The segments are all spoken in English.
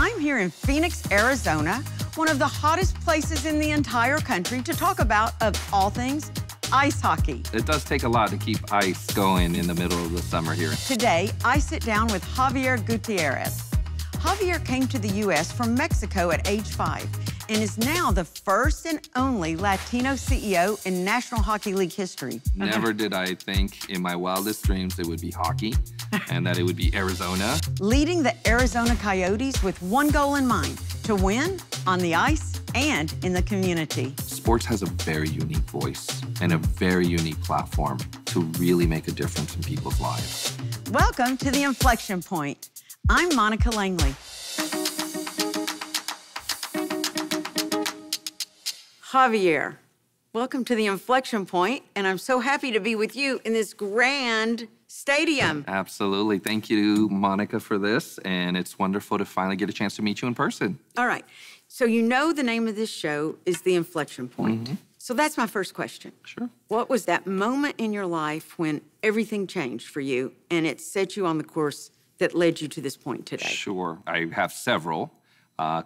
I'm here in Phoenix, Arizona, one of the hottest places in the entire country to talk about, of all things, ice hockey. It does take a lot to keep ice going in the middle of the summer here. Today, I sit down with Xavier Gutierrez. Javier came to the U.S. from Mexico at age 5 and is now the first and only Latino CEO in National Hockey League history. Never did I think in my wildest dreams it would be hockey and that it would be Arizona. Leading the Arizona Coyotes with one goal in mind, to win on the ice and in the community. Sports has a very unique voice and a very unique platform to really make a difference in people's lives. Welcome to the Inflection Point. I'm Monica Langley. Javier, welcome to the Inflection Point, and I'm so happy to be with you in this grand stadium. Absolutely. Thank you, Monica, for this, and it's wonderful to finally get a chance to meet you in person. All right. So you know the name of this show is the Inflection Point. Mm-hmm. So that's my first question. Sure. What was that moment in your life when everything changed for you and it set you on the course that led you to this point today? Sure. I have several.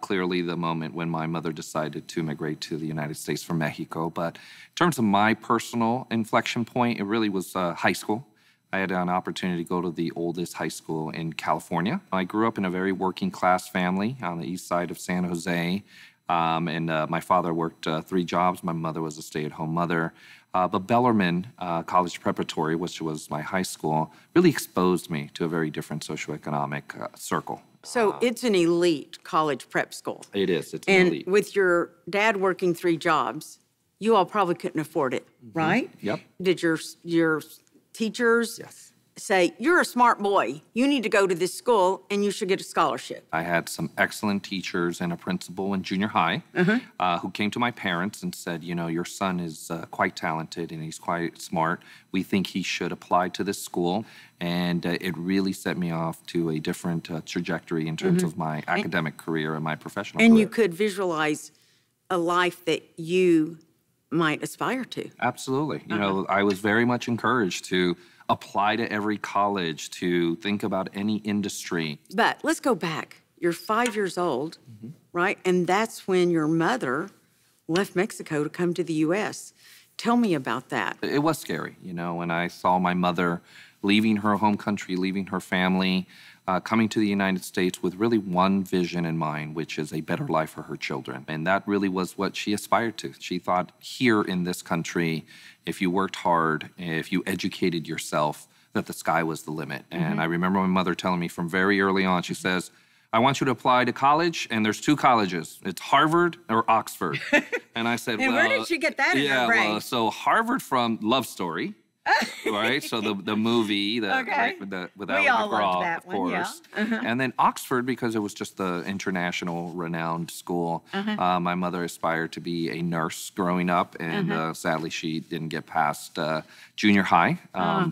Clearly the moment when my mother decided to immigrate to the United States from Mexico. But in terms of my personal inflection point, it really was high school. I had an opportunity to go to the oldest high school in California. I grew up in a very working class family on the east side of San Jose. My father worked 3 jobs. My mother was a stay-at-home mother. But Bellarmine College Preparatory, which was my high school, really exposed me to a very different socioeconomic circle. So it's an elite college prep school. It is. It's an elite. And with your dad working 3 jobs, you all probably couldn't afford it, right? Yep. Did your teachers say, you're a smart boy, you need to go to this school and you should get a scholarship? I had some excellent teachers and a principal in junior high who came to my parents and said, you know, your son is quite talented and he's quite smart. We think he should apply to this school. And it really set me off to a different trajectory in terms of my academic career and my professional career. And you could visualize a life that you might aspire to. Absolutely. You know, I was very much encouraged to apply to every college, to think about any industry. But let's go back. You're 5 years old, right? And that's when your mother left Mexico to come to the U.S. Tell me about that. It was scary, you know, when I saw my mother leaving her home country, leaving her family, coming to the United States with really one vision in mind, which is a better life for her children. And that really was what she aspired to. She thought here in this country, if you worked hard, if you educated yourself, that the sky was the limit. And I remember my mother telling me from very early on, she says, I want you to apply to college, and there's 2 colleges. It's Harvard or Oxford. And I said, and well, where did she get that in her brain? Well, so Harvard from Love Story. Right, so the movie, with Alan McGraw, of course, and then Oxford because it was just the international renowned school. My mother aspired to be a nurse growing up, and sadly she didn't get past junior high.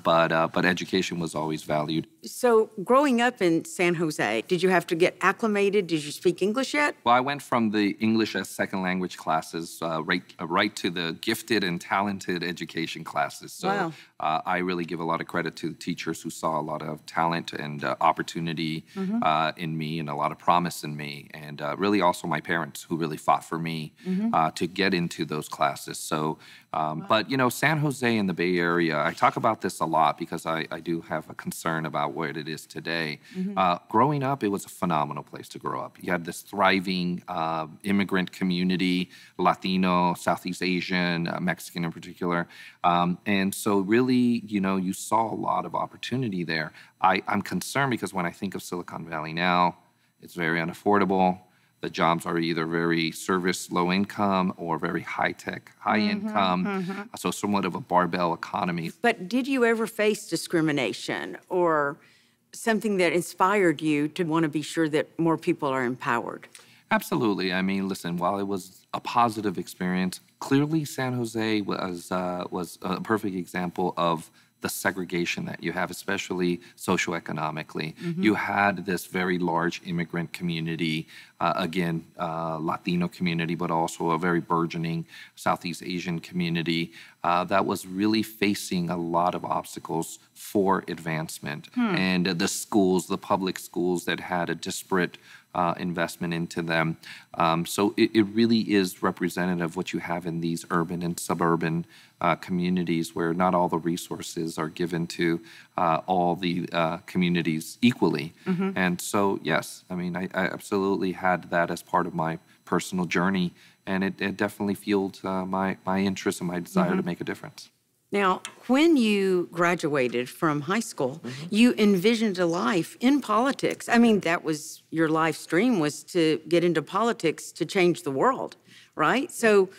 But education was always valued. So growing up in San Jose, did you have to get acclimated? Did you speak English yet? Well, I went from the English as second language classes right to the gifted and talented education classes. So. Wow. I really give a lot of credit to the teachers who saw a lot of talent and opportunity in me and a lot of promise in me. And really also my parents who really fought for me to get into those classes. So, but you know, San Jose and the Bay Area, I talk about this a lot because I do have a concern about where it is today. Growing up, it was a phenomenal place to grow up. You had this thriving immigrant community, Latino, Southeast Asian, Mexican in particular. And so really, you know, you saw a lot of opportunity there. I'm concerned because when I think of Silicon Valley now, it's very unaffordable. The jobs are either very service, low income, or very high-tech, high income. So somewhat of a barbell economy. But did you ever face discrimination or something that inspired you to want to be sure that more people are empowered? Absolutely. I mean, listen, while it was a positive experience, clearly San Jose was a perfect example of the segregation that you have, especially socioeconomically. You had this very large immigrant community, again, Latino community, but also a very burgeoning Southeast Asian community that was really facing a lot of obstacles for advancement. And the schools, the public schools that had a disparate investment into them. So it really is representative of what you have in these urban and suburban communities where not all the resources are given to all the communities equally. And so, yes, I mean, I absolutely had that as part of my personal journey, and it definitely fueled my interest and my desire to make a difference. Now, when you graduated from high school, you envisioned a life in politics. I mean, that was your life's dream, was to get into politics to change the world, right? So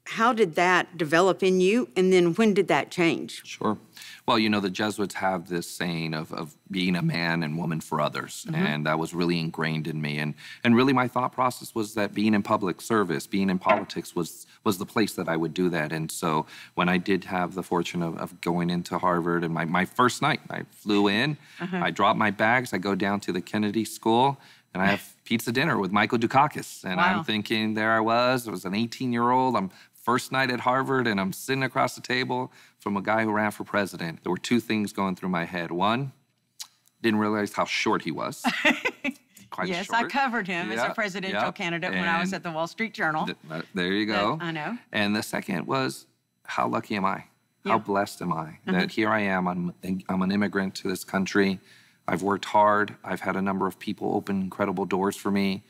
how did that develop in you, and then when did that change? Sure. Well, you know, the Jesuits have this saying of being a man and woman for others, and that was really ingrained in me. And really my thought process was that being in public service, being in politics was the place that I would do that. And so when I did have the fortune of going into Harvard, and my first night, I flew in, I dropped my bags, I go down to the Kennedy School, and I have pizza dinner with Michael Dukakis. And I'm thinking, there I was an 18-year-old, I'm first night at Harvard, and I'm sitting across the table from a guy who ran for president. There were two things going through my head. One, didn't realize how short he was. Quite yes, short. I covered him as a presidential candidate when I was at the Wall Street Journal. There you go. I know. And the second was, how lucky am I? How blessed am I that here I am, I'm an immigrant to this country. I've worked hard. I've had a number of people open incredible doors for me.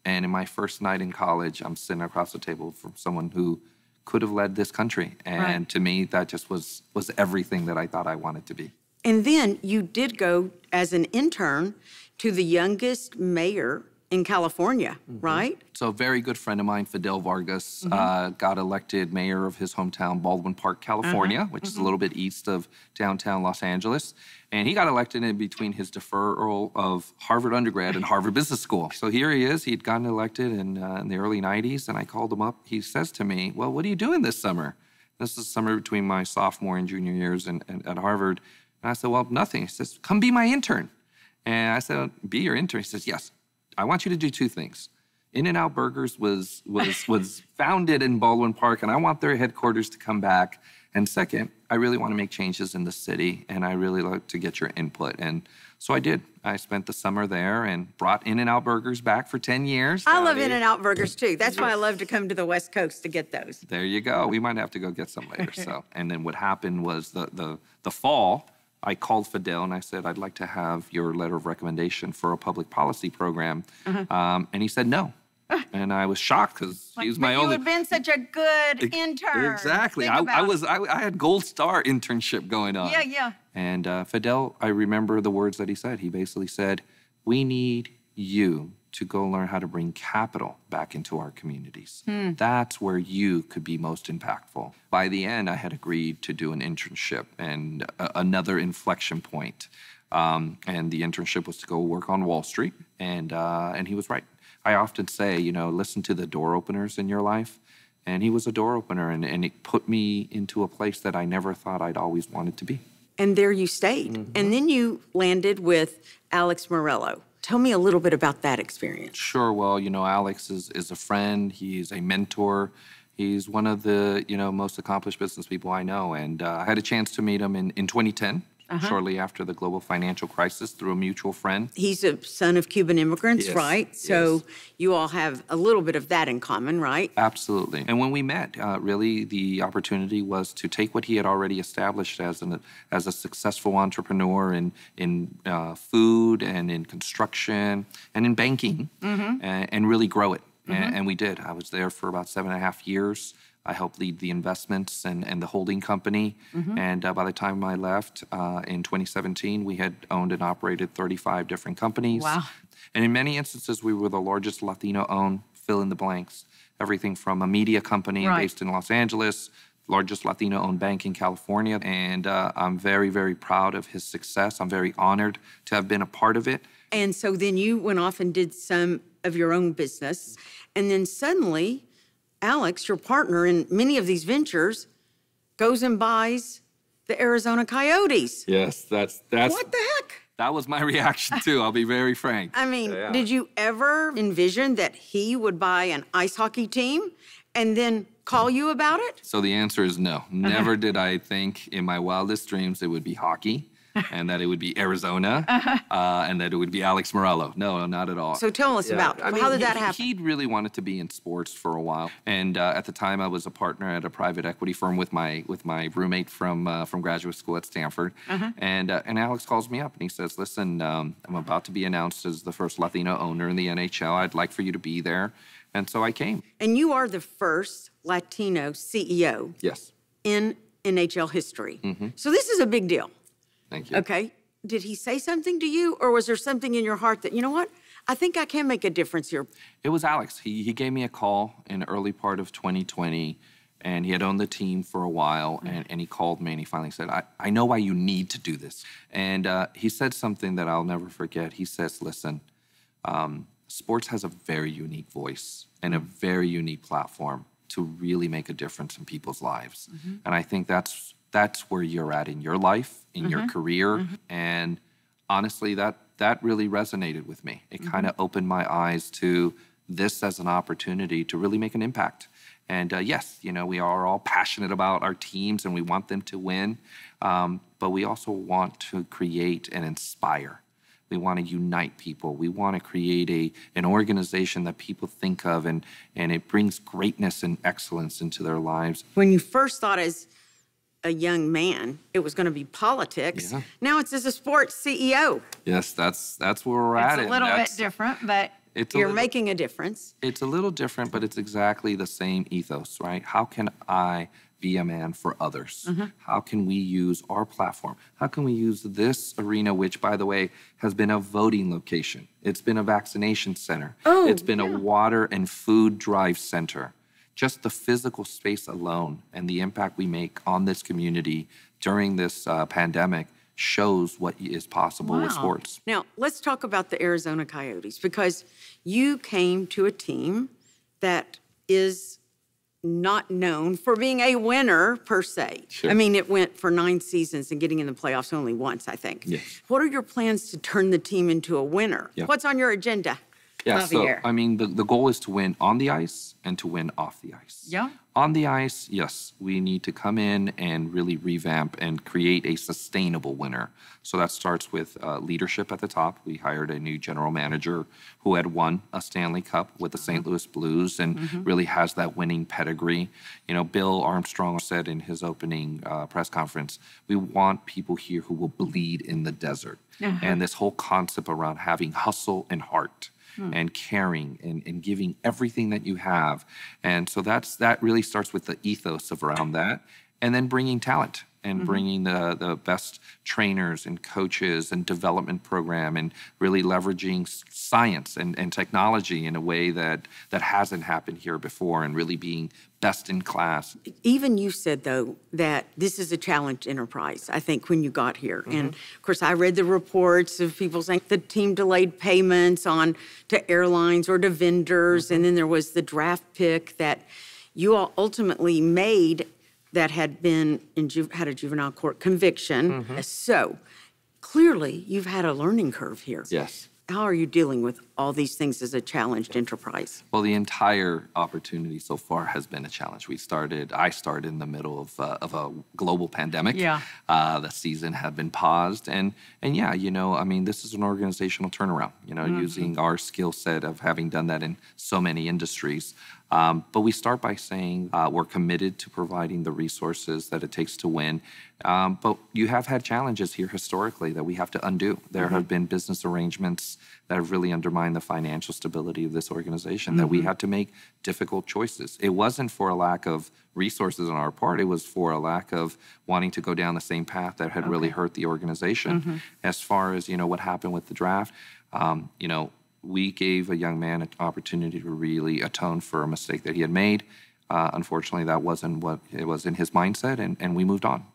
And in my first night in college, I'm sitting across the table from someone who could have led this country. And to me, that just was everything that I thought I wanted to be. And then you did go as an intern to the youngest mayor in California, right? So a very good friend of mine, Fidel Vargas, got elected mayor of his hometown, Baldwin Park, California, which is a little bit east of downtown Los Angeles. And he got elected in between his deferral of Harvard undergrad and Harvard Business School. So here he is. He'd gotten elected in the early 90s, and I called him up. He says to me, well, what are you doing this summer? This is the summer between my sophomore and junior years at Harvard. And I said, well, nothing. He says, come be my intern. And I said, be your intern? He says, yes. I want you to do two things. In-N-Out Burgers was founded in Baldwin Park, and I want their headquarters to come back. And second, I really want to make changes in the city, and I really like to get your input. And so I did. I spent the summer there and brought In-N-Out Burgers back for 10 years. I love In-N-Out Burgers, too. That's why I love to come to the West Coast to get those. There you go. We might have to go get some later. And then what happened was the fall, I called Fidel and I said, I'd like to have your letter of recommendation for a public policy program. And he said no. And I was shocked because he was my only. You had been such a good intern. Exactly. I had gold star internship going on. Yeah. And Fidel, I remember the words that he said. He basically said, we need you to go learn how to bring capital back into our communities. That's where you could be most impactful. By the end, I had agreed to do an internship and another inflection point. And the internship was to go work on Wall Street. And he was right. I often say, you know, listen to the door openers in your life. And he was a door opener, and it put me into a place that I never thought I'd always wanted to be. And there you stayed. And then you landed with Alex Morello. Tell me a little bit about that experience. Sure. Well, you know, Alex is a friend. He's a mentor. He's one of the, you know, most accomplished business people I know. And I had a chance to meet him in 2010, shortly after the global financial crisis, through a mutual friend. He's a son of Cuban immigrants, right? So you all have a little bit of that in common, right? Absolutely. And when we met, really the opportunity was to take what he had already established as a successful entrepreneur in food and in construction and in banking and really grow it. And we did. I was there for about 7.5 years. I helped lead the investments and the holding company. And by the time I left in 2017, we had owned and operated 35 different companies. Wow. And in many instances, we were the largest Latino-owned, fill in the blanks. Everything from a media company based in Los Angeles, largest Latino-owned bank in California. And I'm very, very proud of his success. I'm very honored to have been a part of it. And so then you went off and did some of your own business. And then suddenly, Alex, your partner in many of these ventures, goes and buys the Arizona Coyotes. Yes, that's what the heck? That was my reaction too, I'll be very frank. I mean, did you ever envision that he would buy an ice hockey team and then call you about it? So the answer is no. Never did I think in my wildest dreams it would be hockey. and that it would be Arizona, and that it would be Alex Morello. No, not at all. So tell us about, how did that happen? He'd really wanted to be in sports for a while, and at the time I was a partner at a private equity firm with my roommate from graduate school at Stanford, and Alex calls me up and he says, "Listen, I'm about to be announced as the first Latino owner in the NHL. I'd like for you to be there," and so I came. And you are the first Latino CEO. Yes. In NHL history. So this is a big deal. Thank you. Okay. Did he say something to you, or was there something in your heart that, you know what, I think I can make a difference here? It was Alex. He gave me a call in the early part of 2020, and he had owned the team for a while, and he called me and he finally said, I know why you need to do this. And he said something that I'll never forget. He says, "Listen, sports has a very unique voice and a very unique platform to really make a difference in people's lives. And I think that's where you're at in your life, in your career. And honestly, that really resonated with me. It kind of opened my eyes to this as an opportunity to really make an impact. And yes, you know, we are all passionate about our teams and we want them to win, but we also want to create and inspire. We want to unite people. We want to create an organization that people think of, and it brings greatness and excellence into their lives. When you first thought as a young man it was going to be politics, now it's as a sports CEO. Yes, that's where we're at. It's a little bit different, but you're making a difference. It's a little different, but it's exactly the same ethos, right? How can I be a man for others? How can we use our platform? How can we use this arena, which, by the way, has been a voting location? It's been a vaccination center. It's been a water and food drive center. Just the physical space alone and the impact we make on this community during this pandemic shows what is possible with sports. Now, let's talk about the Arizona Coyotes, because you came to a team that is not known for being a winner per se. Sure. I mean, it went for 9 seasons and getting in the playoffs only once, I think. Yes. What are your plans to turn the team into a winner? What's on your agenda? Yeah, so, I mean, the goal is to win on the ice and to win off the ice. Yeah. On the ice, yes, we need to come in and really revamp and create a sustainable winner. So that starts with leadership at the top. We hired a new general manager who had won a Stanley Cup with the St. Louis Blues and really has that winning pedigree. You know, Bill Armstrong said in his opening press conference, we want people here who will bleed in the desert. And this whole concept around having hustle and heart. And caring and giving everything that you have. And so that really starts with the ethos of around that. And then bringing talent and bringing the best trainers and coaches and development program and really leveraging science and technology in a way that hasn't happened here before and really being best in class. Even you said, though, that this is a challenge enterprise, I think, when you got here. And, of course, I read the reports of people saying the team delayed payments to airlines or to vendors, and then there was the draft pick that you all ultimately made that had been had a juvenile court conviction. So, clearly, you've had a learning curve here. Yes. How are you dealing with all these things as a challenged enterprise? Well, the entire opportunity so far has been a challenge. I started in the middle of a global pandemic. The season had been paused. And yeah, you know, I mean, this is an organizational turnaround, you know, using our skill set of having done that in so many industries. But we start by saying we're committed to providing the resources that it takes to win. But you have had challenges here historically that we have to undo. There have been business arrangements that have really undermined the financial stability of this organization, that we had to make difficult choices. It wasn't for a lack of resources on our part. It was for a lack of wanting to go down the same path that had really hurt the organization. As far as, you know, what happened with the draft, you know, we gave a young man an opportunity to really atone for a mistake that he had made. Unfortunately, that wasn't what it was in his mindset, and we moved on.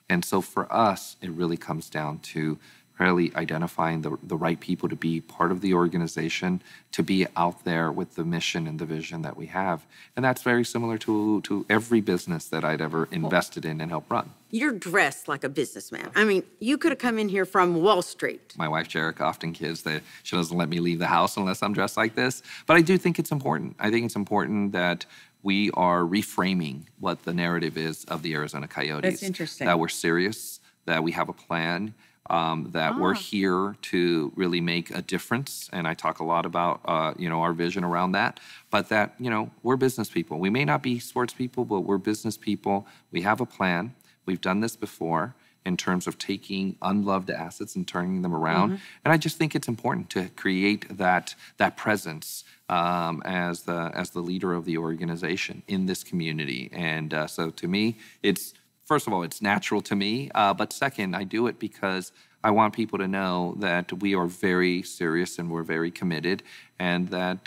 And so for us, it really comes down to really identifying the right people to be part of the organization, to be out there with the mission and the vision that we have. And that's very similar to every business that I'd ever invested in and helped run. You're dressed like a businessman. I mean, you could have come in here from Wall Street. My wife, Jerica, often kids that she doesn't let me leave the house unless I'm dressed like this. But I do think it's important. I think it's important that we are reframing what the narrative is of the Arizona Coyotes. That's interesting. That we're serious, that we have a plan, that we're here to really make a difference. And I talk a lot about, our vision around that, but that, we're business people. We may not be sports people, but we're business people. We have a plan. We've done this before in terms of taking unloved assets and turning them around. And I just think it's important to create that presence as the leader of the organization in this community. And so to me, first of all, it's natural to me. But second, I do it because I want people to know that we are very serious and we're very committed, and that,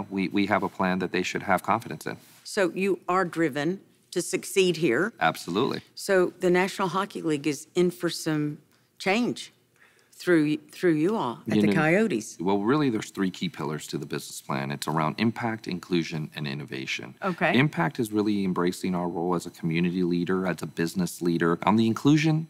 we have a plan that they should have confidence in. So you are driven to succeed here. Absolutely. So the National Hockey League is in for some change through you all at the Coyotes. Well, really, there's three key pillars to the business plan. It's around impact, inclusion, and innovation. Okay. Impact is really embracing our role as a community leader, as a business leader. On the inclusion,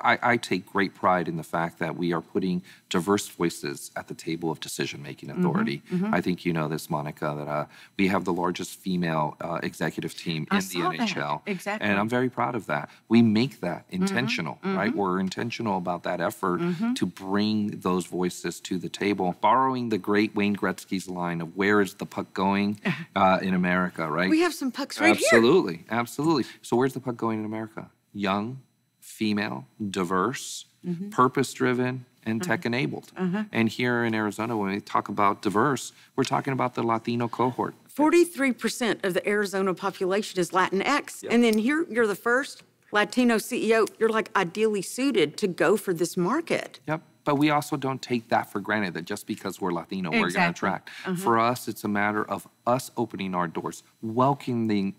I take great pride in the fact that we are putting diverse voices at the table of decision-making authority. I think you know this, Monica, that we have the largest female executive team in the NHL. Exactly. And I'm very proud of that. We make that intentional, right? We're intentional about that effort to bring those voices to the table. Borrowing the great Wayne Gretzky's line of where is the puck going in America, right? We have some pucks right here. Absolutely, absolutely. So where's the puck going in America? Young, female, diverse, purpose-driven, and tech-enabled. And here in Arizona, when we talk about diverse, we're talking about the Latino cohort. 43% of the Arizona population is Latinx. Yep. And then here, you're the first Latino CEO. You're like ideally suited to go for this market. Yep. But we also don't take that for granted, that just because we're Latino, we're going to attract. For us, it's a matter of us opening our doors, welcoming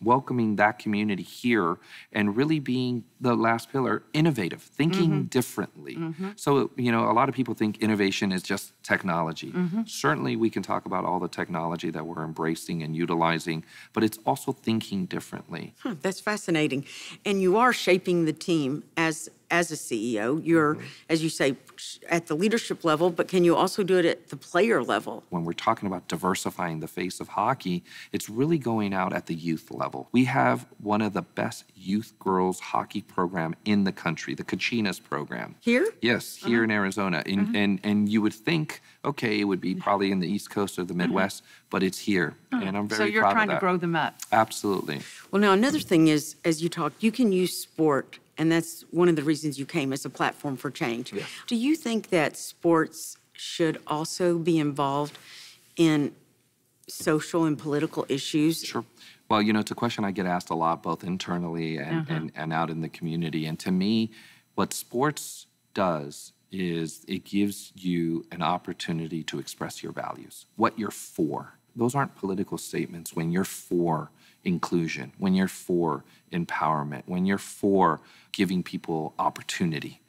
that community here, and really being the last pillar, innovative, thinking differently. So, a lot of people think innovation is just technology. Certainly, we can talk about all the technology that we're embracing and utilizing, but it's also thinking differently. That's fascinating. And you are shaping the team as a CEO. You're, as you say, at the leadership level, but can you also do it at the player level? When we're talking about diversifying the face of hockey, it's really going out at the youth level. We have one of the best youth girls hockey program in the country, the Kachinas program. Here? Yes, here in Arizona. And you would think, okay, it would be probably in the East Coast or the Midwest, but it's here. And I'm very proud of that. So you're trying to grow them up. Absolutely. Well, now another thing is, as you talk, you can use sport, and that's one of the reasons you came, as a platform for change. Yes. Do you think that sports should also be involved in social and political issues? Sure. Well, it's a question I get asked a lot, both internally and out in the community. And to me, what sports does is it gives you an opportunity to express your values, what you're for. Those aren't political statements. When you're for inclusion, when you're for empowerment, when you're for giving people opportunity.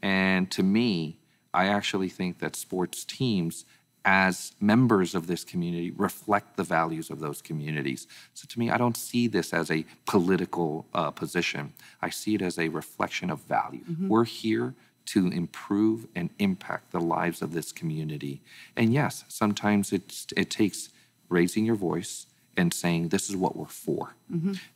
And to me, I actually think that sports teams, as members of this community, reflect the values of those communities. So to me, I don't see this as a political position. I see it as a reflection of value. We're here to improve and impact the lives of this community. And yes, sometimes it takes raising your voice and saying, this is what we're for.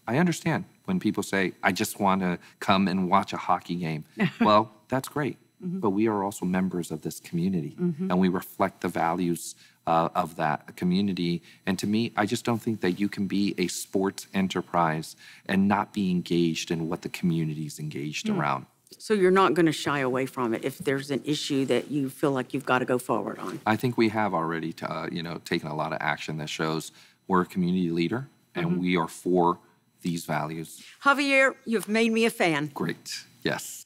I understand when people say, I just want to come and watch a hockey game. Well, that's great. But we are also members of this community, and we reflect the values of that community. And to me, I just don't think that you can be a sports enterprise and not be engaged in what the community is engaged around. So you're not going to shy away from it if there's an issue that you feel like you've got to go forward on? I think we have already, taken a lot of action that shows we're a community leader, and we are for these values. Javier, you've made me a fan. Great. Yes.